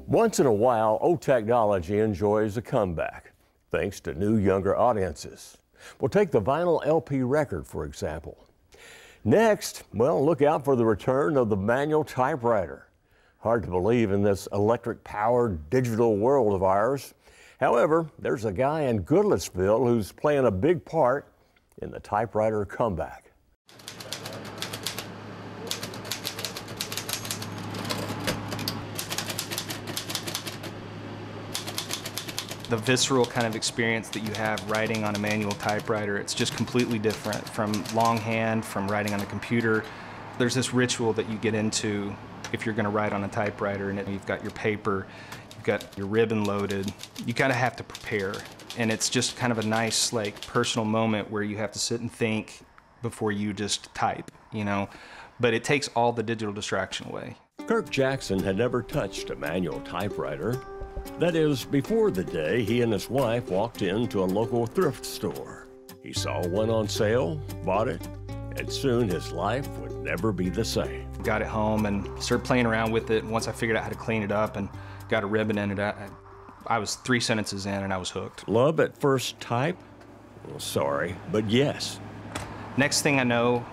Once in a while, old technology enjoys a comeback, thanks to new, younger audiences. We'll take the vinyl LP record, for example. Next, well, look out for the return of the manual typewriter. Hard to believe in this electric-powered digital world of ours. However, there's a guy in Goodlettsville who's playing a big part in the typewriter comeback. The visceral kind of experience that you have writing on a manual typewriter, it's just completely different from longhand, from writing on a computer. There's this ritual that you get into if you're going to write on a typewriter, and you've got your paper, you've got your ribbon loaded. You kind of have to prepare, and it's just kind of a nice, like, personal moment where you have to sit and think before you just type, you know? But it takes all the digital distraction away. Kirk Jackson had never touched a manual typewriter. That is, before the day he and his wife walked into a local thrift store. He saw one on sale, bought it, and soon his life would never be the same. Got it home and started playing around with it. Once I figured out how to clean it up and got a ribbon in it, I was 3 sentences in and I was hooked. Love at first type? Well, sorry, but yes. Next thing I know,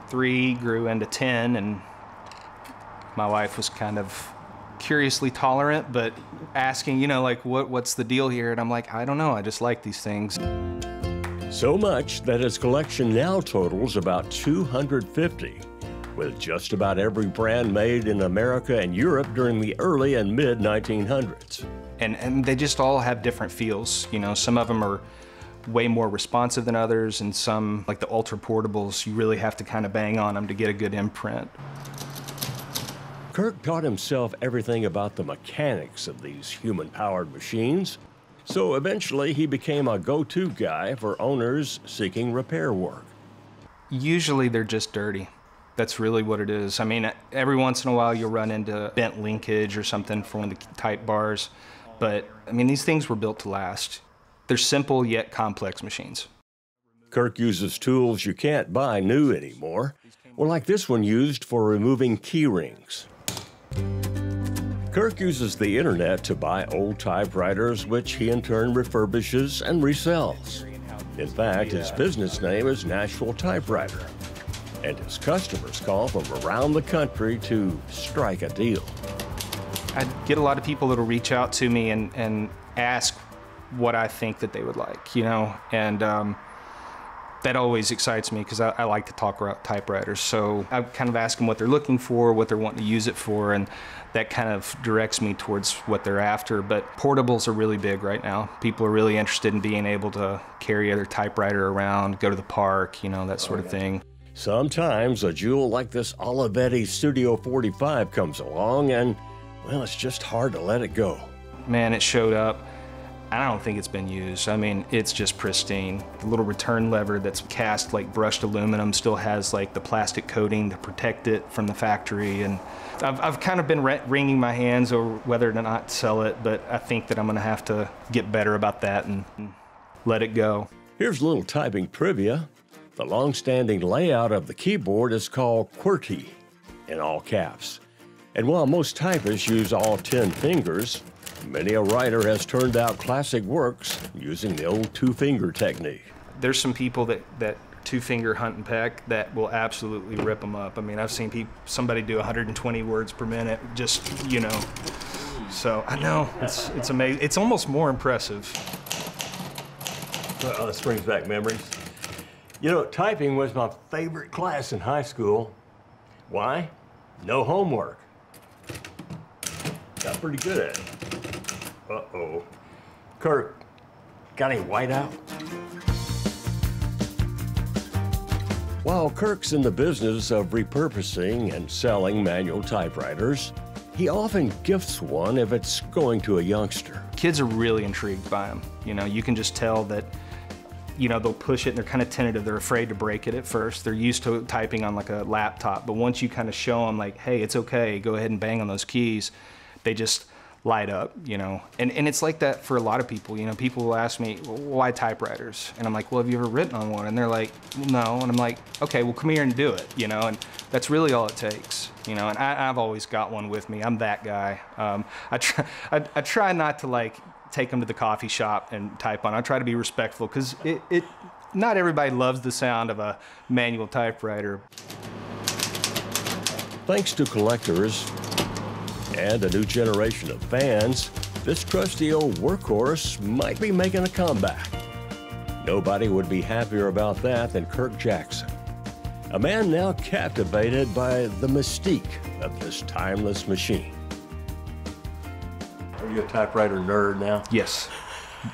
3 grew into 10, and my wife was kind of curiously tolerant, but asking, you know, like, what's the deal here? And I'm like, I don't know, I just like these things. So much that his collection now totals about 250, with just about every brand made in America and Europe during the early and mid-1900s. And they just all have different feels. You know, some of them are way more responsive than others, and some, like the ultra portables, you really have to kind of bang on them to get a good imprint. Kirk taught himself everything about the mechanics of these human-powered machines, so eventually he became a go-to guy for owners seeking repair work. Usually they're just dirty. That's really what it is. I mean, every once in a while you'll run into bent linkage or something for one of the type bars, but I mean, these things were built to last. They're simple yet complex machines. Kirk uses tools you can't buy new anymore, or like this one used for removing key rings. Kirk uses the internet to buy old typewriters, which he in turn refurbishes and resells. In fact, his business name is Nashville Typewriter, and his customers call from around the country to strike a deal. I get a lot of people that'll reach out to me and ask what I think that they would like, you know, and that always excites me because I like to talk about typewriters. So I kind of ask them what they're looking for, what they're wanting to use it for, and that kind of directs me towards what they're after. But portables are really big right now. People are really interested in being able to carry their typewriter around, go to the park, you know, that sort of thing. Sometimes a jewel like this Olivetti Studio 45 comes along and, well, it's just hard to let it go. Man, it showed up. I don't think it's been used. I mean, it's just pristine. The little return lever that's cast like brushed aluminum still has like the plastic coating to protect it from the factory. And I've kind of been wringing my hands over whether or not sell it, but I think that I'm gonna have to get better about that and let it go. Here's a little typing trivia. The long-standing layout of the keyboard is called QWERTY, in all caps. And while most typists use all 10 fingers, many a writer has turned out classic works using the old 2-finger technique. There's some people that 2-finger hunt and peck that will absolutely rip them up. I mean, I've seen somebody do 120 words per minute, just, you know. So I know, it's amazing. It's almost more impressive. Oh, this brings back memories. You know, typing was my favorite class in high school. Why? No homework. Got pretty good at it. Uh-oh. Kirk, got any whiteout? While Kirk's in the business of repurposing and selling manual typewriters, he often gifts one if it's going to a youngster. Kids are really intrigued by them. You know, you can just tell that, you know, they'll push it and they're kind of tentative. They're afraid to break it at first. They're used to typing on like a laptop, but once you kind of show them like, hey, it's okay, go ahead and bang on those keys, they just light up, you know. And it's like that for a lot of people. You know, people will ask me, well, why typewriters? And I'm like, well, have you ever written on one? And they're like, well, no. And I'm like, okay, well, come here and do it, you know. And that's really all it takes, you know. And I've always got one with me. I'm that guy. I try not to like take them to the coffee shop and type on. I try to be respectful because not everybody loves the sound of a manual typewriter. Thanks to collectors and a new generation of fans, this trusty old workhorse might be making a comeback. Nobody would be happier about that than Kirk Jackson, a man now captivated by the mystique of this timeless machine. Are you a typewriter nerd now? Yes,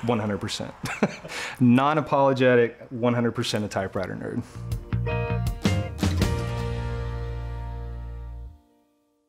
100%. Non-apologetic, 100% a typewriter nerd.